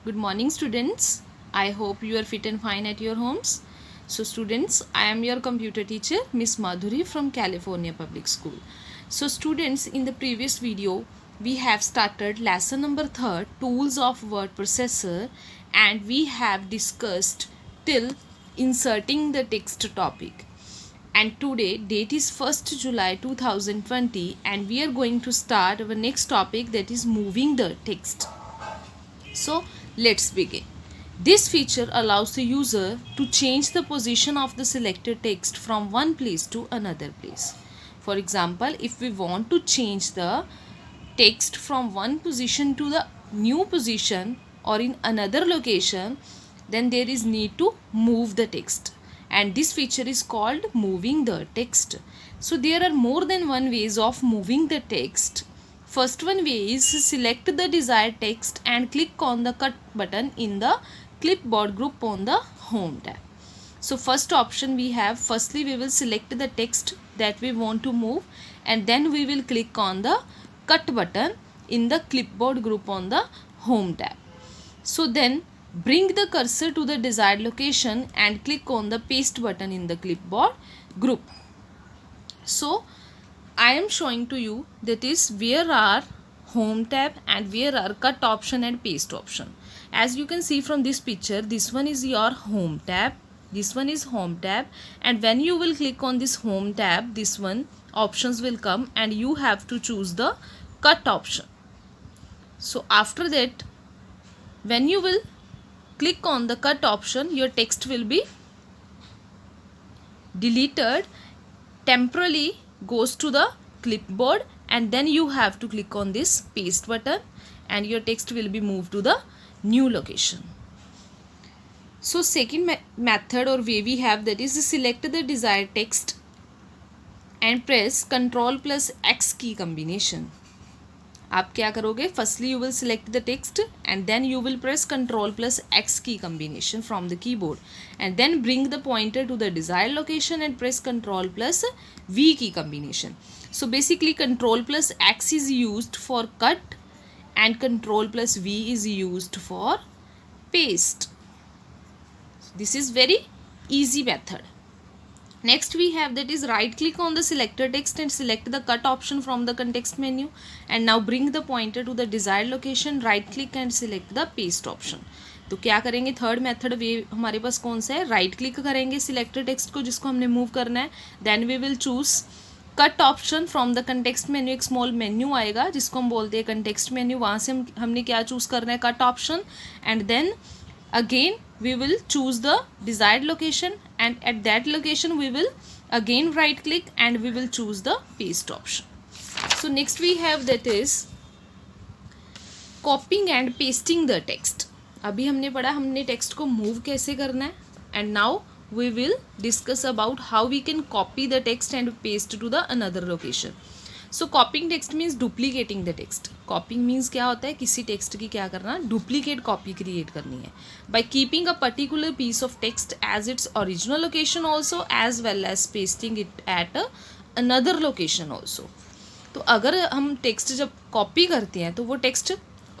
Good morning, students. I hope you are fit and fine at your homes. So, students, I am your computer teacher, Miss Madhuri from California Public School. So, students, in the previous video, we have started lesson number 3, Tools of Word Processor, and we have discussed till inserting the text topic. And today, date is 1st July 2020, and we are going to start our next topic, that is moving the text. So let's begin. This feature allows the user to change the position of the selected text from one place to another place. For example, if we want to change the text from one position to the new position or in another location, then there is need to move the text, and this feature is called moving the text. So there are more than one ways of moving the text. First one way is select the desired text and click on the cut button in the clipboard group on the home tab. So first option we have, firstly we will select the text that we want to move, and then we will click on the cut button in the clipboard group on the home tab. So then bring the cursor to the desired location and click on the paste button in the clipboard group. So I am showing to you, that is where are home tab and where are cut option and paste option. As you can see from this picture, this one is your home tab, this one is home tab, and when you will click on this home tab, this one options will come and you have to choose the cut option. So after that, when you will click on the cut option, your text will be deleted, temporarily goes to the clipboard, and then you have to click on this paste button and your text will be moved to the new location. So second method or way we have, that is select the desired text and press Ctrl plus X key combination. आप क्या करोगे, firstly you will select the text and then you will press control plus X key combination from the keyboard, and then bring the pointer to the desired location and press control plus V key combination. So basically control plus X is used for cut and control plus V is used for paste. This is very easy method. Next we have, that is right click on the selected text and select the cut option from the context menu, and now bring the pointer to the desired location, right click and select the paste option. तो क्या करेंगे, third method वे हमारे पास कौन सा है, right click करेंगे selected text को जिसको हमने मूव करना है, then we will choose cut option from the context menu. एक स्मॉल मेन्यू आएगा जिसको हम बोलते हैं कंटेक्स्ट मेन्यू, वहाँ से हमने क्या चूज़ करना है, cut option, and then again we will choose the desired location, and at that location we will again right click and we will choose the paste option. So next we have, that is copying and pasting the text. अभी हमने पढ़ा हमने text को move कैसे करना है, and now we will discuss about how we can copy the text and paste to the another location. So copying text means duplicating the text. Copying means क्या होता है, किसी टेक्स्ट की क्या करना, डुप्लीकेट कॉपी क्रिएट करनी है, by keeping a particular piece of text as its original location also, as well as pasting it at another location also. तो अगर हम टेक्स्ट जब कॉपी करते हैं तो वो टेक्स्ट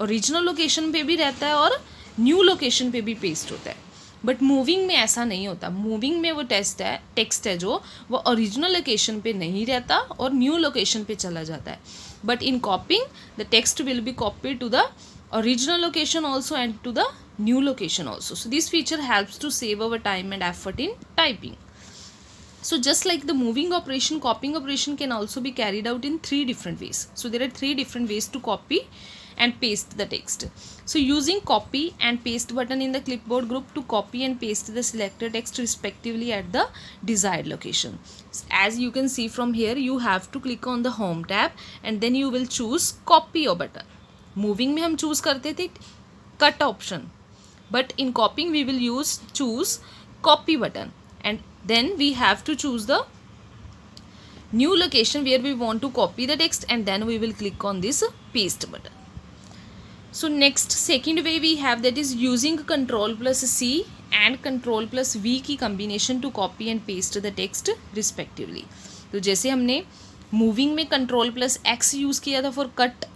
ओरिजिनल लोकेशन पे भी रहता है और न्यू लोकेशन पे भी पेस्ट होता है, बट मूविंग में ऐसा नहीं होता. मूविंग में वो टेक्स्ट है जो वो ओरिजिनल लोकेशन पे नहीं रहता और न्यू लोकेशन पे चला जाता है. But in copying the text will be copied to the original location also and to the new location also. So this feature helps to save our time and effort in typing. So just like the moving operation, copying operation can also be carried out in 3 different ways. So there are 3 different ways to copy and paste the text. So using copy and paste button in the clipboard group to copy and paste the selected text respectively at the desired location. As you can see from here, you have to click on the home tab and then you will choose copy button. Moving में हम choose करते थे cut option, but in copying we will choose copy button, and then we have to choose the new location where we want to copy the text, and then we will click on this paste button. So next second way we have, that is using Ctrl plus C and Ctrl plus V की combination to copy and paste the text respectively. तो जैसे हमने moving में Ctrl plus X use किया था for cut,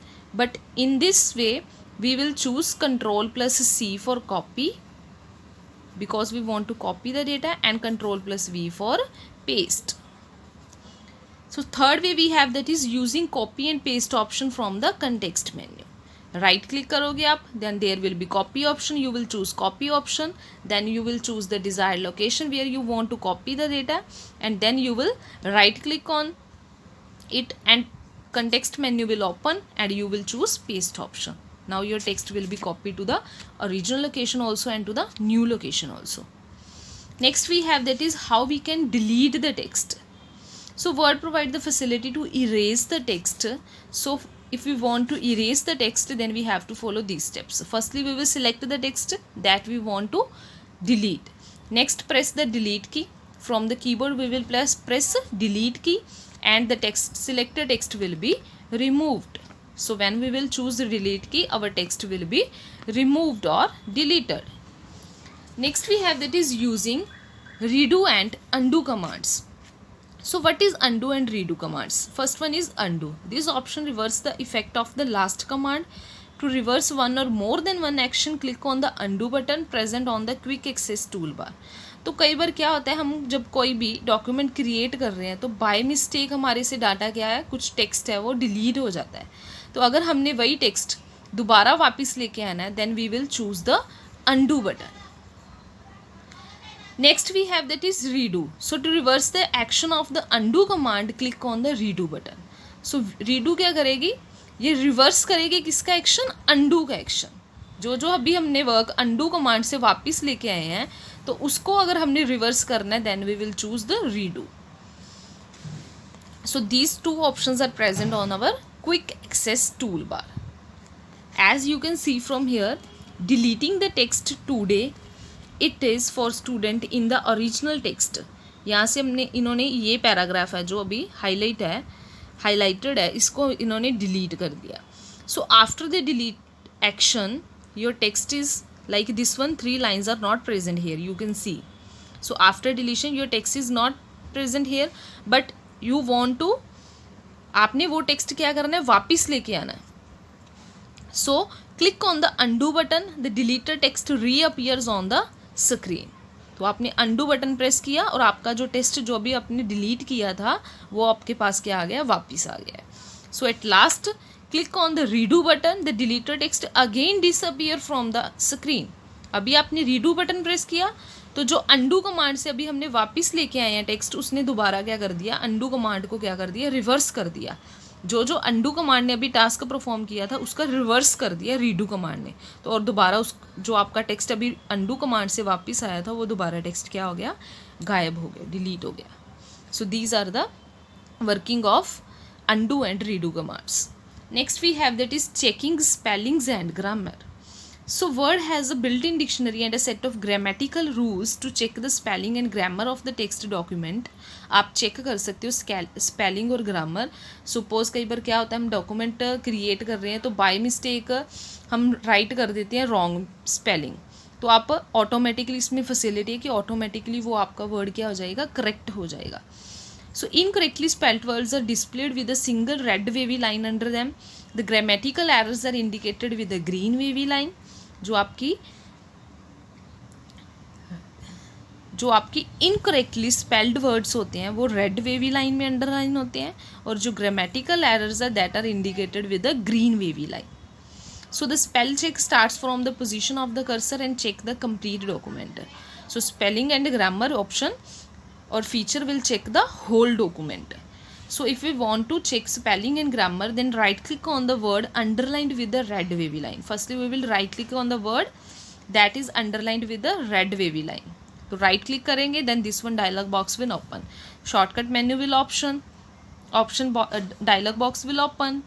but in this way we will choose Control plus C for copy, because we want to copy the data, and Control plus V for paste. So third way we have, that is using copy and paste option from the context menu. Right click करोगे आप, then there will be copy option, you will choose copy option, then you will choose the desired location where you want to copy the data, and then you will right click on it and context menu will open and you will choose paste option. Now your text will be copied to the original location also and to the new location also. Next we have, that is how we can delete the text. So Word provide the facility to erase the text. So if we want to erase the text, then we have to follow these steps. Firstly, we will select the text that we want to delete. Next, press the delete key. From the keyboard, we will press delete key and the text, selected text will be removed. So when we will choose the delete key, our text will be removed or deleted. Next we have, that is using redo and undo commands. So what is undo and redo commands? First one is undo. This option reverses the effect of the last command. To reverse one or more than one action, click on the undo button present on the quick access toolbar. तो कई बार क्या होता है, हम जब कोई भी document create कर रहे हैं तो बाय मिस्टेक हमारे से डाटा क्या है, कुछ टेक्स्ट है वो डिलीट हो जाता है. तो अगर हमने वही टेक्स्ट दोबारा वापस लेके आना है, then we will choose the undo button. Next we have, that is redo. So to reverse the action of the undo command, click on the redo button. So redo क्या करेगी, ये रिवर्स करेगी किसका एक्शन, undo का action. जो जो अभी हमने वर्क undo कमांड से वापस लेके आए हैं, तो उसको अगर हमने रिवर्स करना है, then we will choose the redo. So these two options are present on our quick access toolbar. As you can see from here, deleting the text today, it is for student in the original text. यहाँ से इन्होंने ये paragraph है जो अभी highlighted है, इसको इन्होंने डिलीट कर दिया. So after the delete action, your text is like this one, 3 lines are not present here, you can see. So after deletion your text is not present here, but you want to, आपने वो text क्या करना है, वापस लेके आना है. So click on the undo button, the deleted text reappears on the screen. तो आपने undo बटन प्रेस किया और आपका जो टेक्स्ट जो भी आपने डिलीट किया था वो आपके पास क्या आ गया, वापस आ गया. So at last click on the redo button, the deleted text again disappear from the screen. अभी आपने redo बटन प्रेस किया तो जो undo कमांड से अभी हमने वापस लेके आए हैं टेक्स्ट, उसने दोबारा क्या कर दिया, undo कमांड को क्या कर दिया, रिवर्स कर दिया. जो जो undo कमांड ने अभी टास्क परफॉर्म किया था उसका रिवर्स कर दिया redo कमांड ने. तो और दोबारा उस जो आपका टेक्स्ट अभी undo कमांड से वापस आया था वो दोबारा टेक्स्ट क्या हो गया, गायब हो गया, डिलीट हो गया. So these are the working of undo and redo commands. Next we have, that is checking spellings and grammar. So Word has a built-in dictionary and a set of grammatical rules to check the spelling and grammar of the text document. आप check कर सकते हो spelling और grammar. Suppose कई बार क्या होता है, हम डॉक्यूमेंट क्रिएट कर रहे हैं तो बाय मिस्टेक हम राइट कर देते हैं रॉन्ग स्पेलिंग, तो आप ऑटोमेटिकली, इसमें फैसिलिटी है कि ऑटोमेटिकली वो आपका वर्ड क्या हो जाएगा, करेक्ट हो जाएगा. So incorrectly spelled words are displayed with a single red wavy line under them. The grammatical errors are indicated with a green wavy line. जो आपकी incorrectly spelled words होते हैं वो red wavy line में underline होते हैं, और जो grammatical errors are that are indicated with a green wavy line. So the spell check starts from the position of the cursor and check the complete document. So spelling and grammar option or feature will check the whole document. So if we want to check spelling and grammar, then right click on the word underlined with the red wavy line. Firstly we will right click on the word that is underlined with the red wavy line. So right click करेंगे, then this one dialog box will open. Shortcut menu will dialog box will open.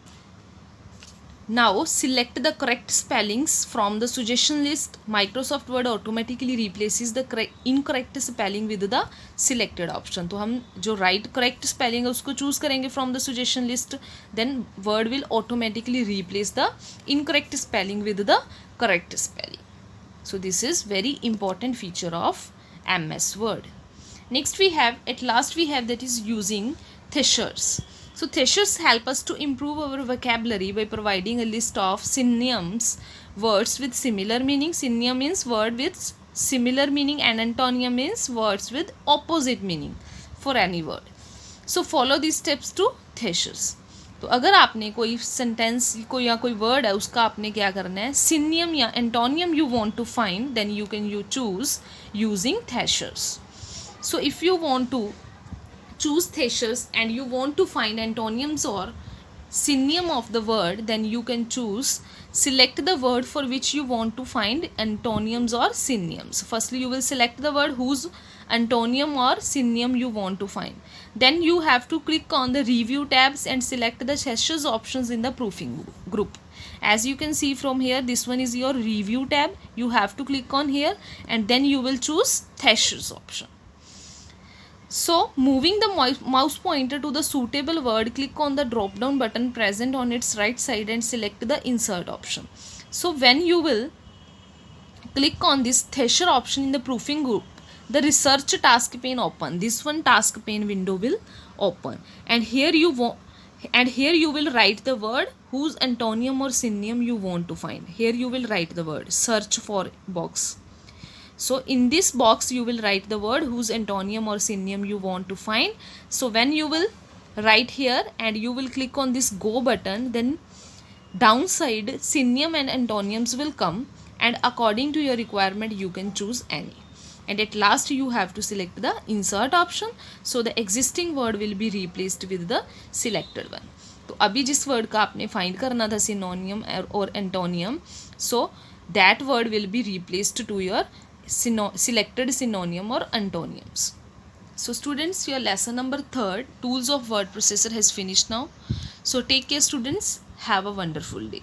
Now select the correct spellings from the suggestion list. Microsoft Word automatically replaces the incorrect spelling with the selected option. तो हम जो right correct spelling है उसको choose करेंगे from the suggestion list. Then Word will automatically replace the incorrect spelling with the correct spelling. So this is very important feature of MS Word. Next we have, at last we have, that is using thesaurus. So thesaurus help us to improve our vocabulary by providing a list of synonyms words with similar meaning. Synonym means word with similar meaning and antonym means words with opposite meaning for any word. So follow these steps to thesaurus. तो अगर आपने कोई sentence कोई या कोई word है उसका आपने क्या करना है, सिनोनिम या antonym you want to find, then you can you choose using thesaurus. So if you want to choose thesaurus and you want to find antonyms or synonym of the word, then you can choose, select the word for which you want to find antonyms or synonyms. Firstly you will select the word whose antonym or synonym you want to find. Then you have to click on the review tabs and select the thesaurus options in the proofing group. As you can see from here, this one is your review tab. You have to click on here and then you will choose thesaurus option. So moving the mouse pointer to the suitable word, click on the drop down button present on its right side and select the insert option. So when you will click on this thesaurus option in the proofing group, the research task pane open. This one task pane window will open and here you will write the word whose antonym or synonym you want to find. Here you will write the word search for box. So in this box you will write the word whose antonym or synonym you want to find. So when you will write here and you will click on this go button, then downside synonym and antonyms will come and according to your requirement you can choose any. And at last you have to select the insert option, so the existing word will be replaced with the selected one. तो अभी जिस word का आपने find करना था synonym or antonym, so that word will be replaced to your selected synonym or antonyms. So students, your lesson number 3, tools of word processor, has finished now. So take care students, have a wonderful day.